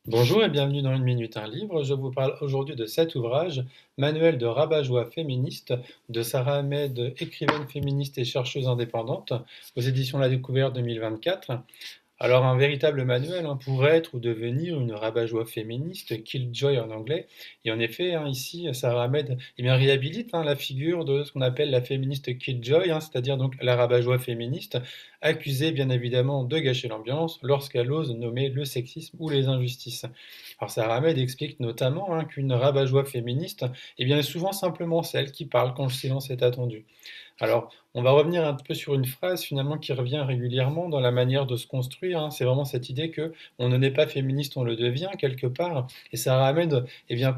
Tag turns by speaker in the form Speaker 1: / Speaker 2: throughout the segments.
Speaker 1: Bonjour et bienvenue dans Une Minute, un livre. Je vous parle aujourd'hui de cet ouvrage, Manuel de rabat-joie féministe, de Sarah Ahmed, écrivaine féministe et chercheuse indépendante, aux éditions La Découverte 2024. Alors un véritable manuel pour être ou devenir une rabat-joie féministe, Killjoy en anglais. Et en effet, ici, Sarah Ahmed réhabilite la figure de ce qu'on appelle la féministe Killjoy, c'est-à-dire donc la rabat-joie féministe, accusée bien évidemment de gâcher l'ambiance lorsqu'elle ose nommer le sexisme ou les injustices. Alors Sarah Ahmed explique notamment qu'une rabat-joie féministe est souvent simplement celle qui parle quand le silence est attendu. Alors, on va revenir un peu sur une phrase finalement qui revient régulièrement dans la manière de se construire. C'est vraiment cette idée que on ne n'est pas féministe, on le devient quelque part. Et Sarah Ahmed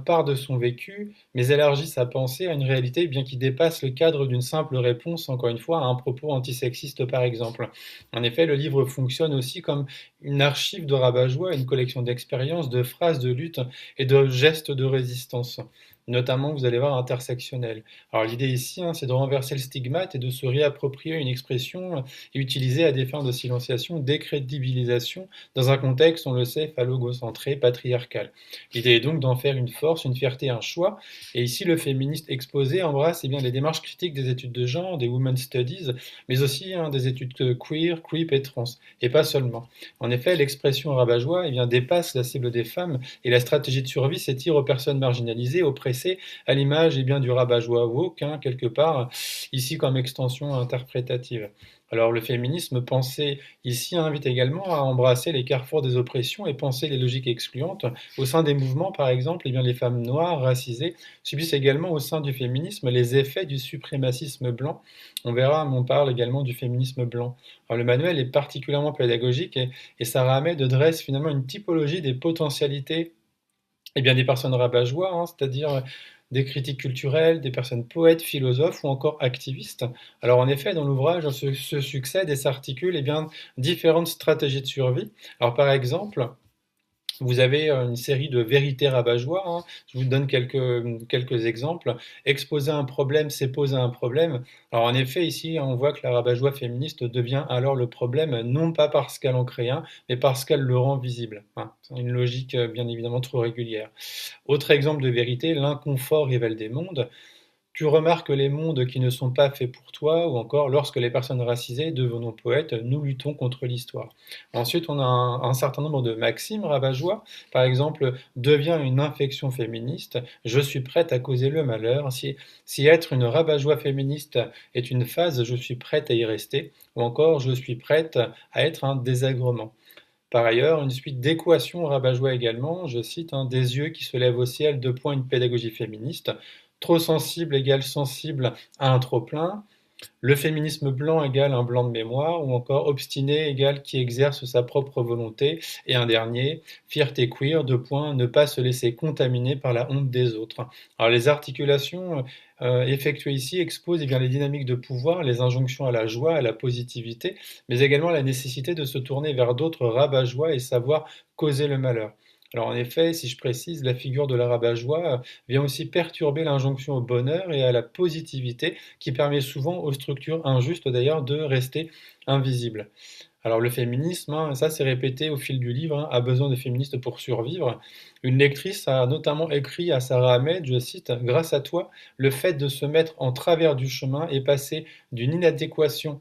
Speaker 1: part de son vécu, mais élargit sa pensée à une réalité qui dépasse le cadre d'une simple réponse, encore une fois, à un propos antisexiste par exemple. En effet, le livre fonctionne aussi comme une archive de rabat-joie, une collection d'expériences, de phrases de lutte et de gestes de résistance, notamment, vous allez voir, intersectionnels. Alors l'idée ici, c'est de renverser le stigmate et de se réapproprier une expression utilisée à des fins de silenciation, décrédibilisation, dans un contexte, on le sait, phallogocentré, patriarcal. L'idée est donc d'en faire une force, une fierté, un choix. Et ici, le féministe exposé embrasse les démarches critiques des études de genre, des women's studies, mais aussi des études queer, creep et trans, et pas seulement. En effet, l'expression rabat-joie dépasse la cible des femmes et la stratégie de survie s'étire aux personnes marginalisées, oppressées, à l'image du rabat-joie woke, quelque part, ici comme extension interprétative. Alors le féminisme pensé ici invite également à embrasser les carrefours des oppressions et penser les logiques excluantes. Au sein des mouvements, par exemple, les femmes noires, racisées, subissent également au sein du féminisme les effets du suprémacisme blanc. On verra, on parle également du féminisme blanc. Alors, le manuel est particulièrement pédagogique et Sarah Ahmed dresse finalement une typologie des potentialités des personnes rabat-joie, c'est-à-dire des critiques culturelles, des personnes poètes, philosophes ou encore activistes. Alors en effet, dans l'ouvrage se succèdent et s'articulent différentes stratégies de survie. Alors par exemple, vous avez une série de vérités rabat-joie. Je vous donne quelques exemples. Exposer un problème, c'est poser un problème. Alors en effet, ici, on voit que la rabat-joie féministe devient alors le problème, non pas parce qu'elle en crée un, mais parce qu'elle le rend visible. C'est une logique bien évidemment trop régulière. Autre exemple de vérité, l'inconfort révèle des mondes. Tu remarques les mondes qui ne sont pas faits pour toi, ou encore lorsque les personnes racisées devenons poètes, nous luttons contre l'histoire. Ensuite, on a un certain nombre de maximes rabat-joie. Par exemple, deviens une infection féministe, je suis prête à causer le malheur. Si être une rabat-joie féministe est une phase, je suis prête à y rester. Ou encore, je suis prête à être un désagrément. Par ailleurs, une suite d'équations rabat-joie également, je cite, des yeux qui se lèvent au ciel, deux points, une pédagogie féministe. Trop sensible égale sensible à un trop-plein. Le féminisme blanc égale un blanc de mémoire, ou encore obstiné égale qui exerce sa propre volonté. Et un dernier, fierté queer, deux points, ne pas se laisser contaminer par la honte des autres. Alors les articulations effectuées ici exposent les dynamiques de pouvoir, les injonctions à la joie, à la positivité, mais également la nécessité de se tourner vers d'autres rabat-joie et savoir causer le malheur. Alors en effet, si je précise, la figure de la rabat-joie vient aussi perturber l'injonction au bonheur et à la positivité qui permet souvent aux structures injustes d'ailleurs de rester invisibles. Alors le féminisme, ça c'est répété au fil du livre, a besoin de féministes pour survivre. Une lectrice a notamment écrit à Sarah Ahmed, je cite, grâce à toi, le fait de se mettre en travers du chemin est passé d'une inadéquation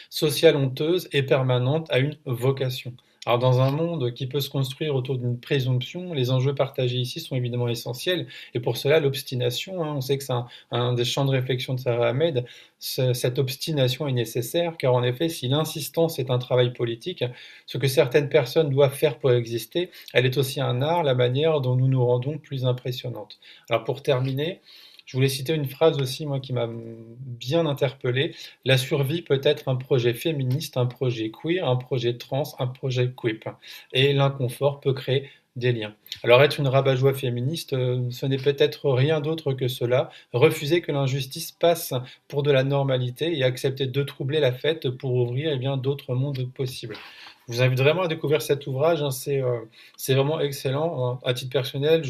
Speaker 1: sociale honteuse et permanente à une vocation. Alors dans un monde qui peut se construire autour d'une présomption, les enjeux partagés ici sont évidemment essentiels et pour cela l'obstination, on sait que c'est un des champs de réflexion de Sarah Ahmed, cette obstination est nécessaire car en effet si l'insistance est un travail politique, ce que certaines personnes doivent faire pour exister, elle est aussi un art, la manière dont nous nous rendons plus impressionnantes. Alors pour terminer, je voulais citer une phrase aussi, moi, qui m'a bien interpellé. La survie peut être un projet féministe, un projet queer, un projet trans, un projet queep. Et l'inconfort peut créer des liens. Alors être une rabat-joie féministe, ce n'est peut-être rien d'autre que cela. Refuser que l'injustice passe pour de la normalité et accepter de troubler la fête pour ouvrir d'autres mondes possibles. Je vous invite vraiment à découvrir cet ouvrage, c'est vraiment excellent. À titre personnel,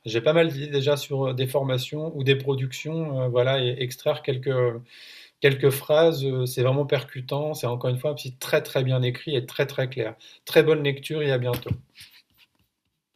Speaker 1: j'ai pas mal d'idées déjà sur des formations ou des productions, voilà, et extraire quelques phrases, c'est vraiment percutant, c'est encore une fois aussi très très bien écrit et très très clair. Très bonne lecture et à bientôt.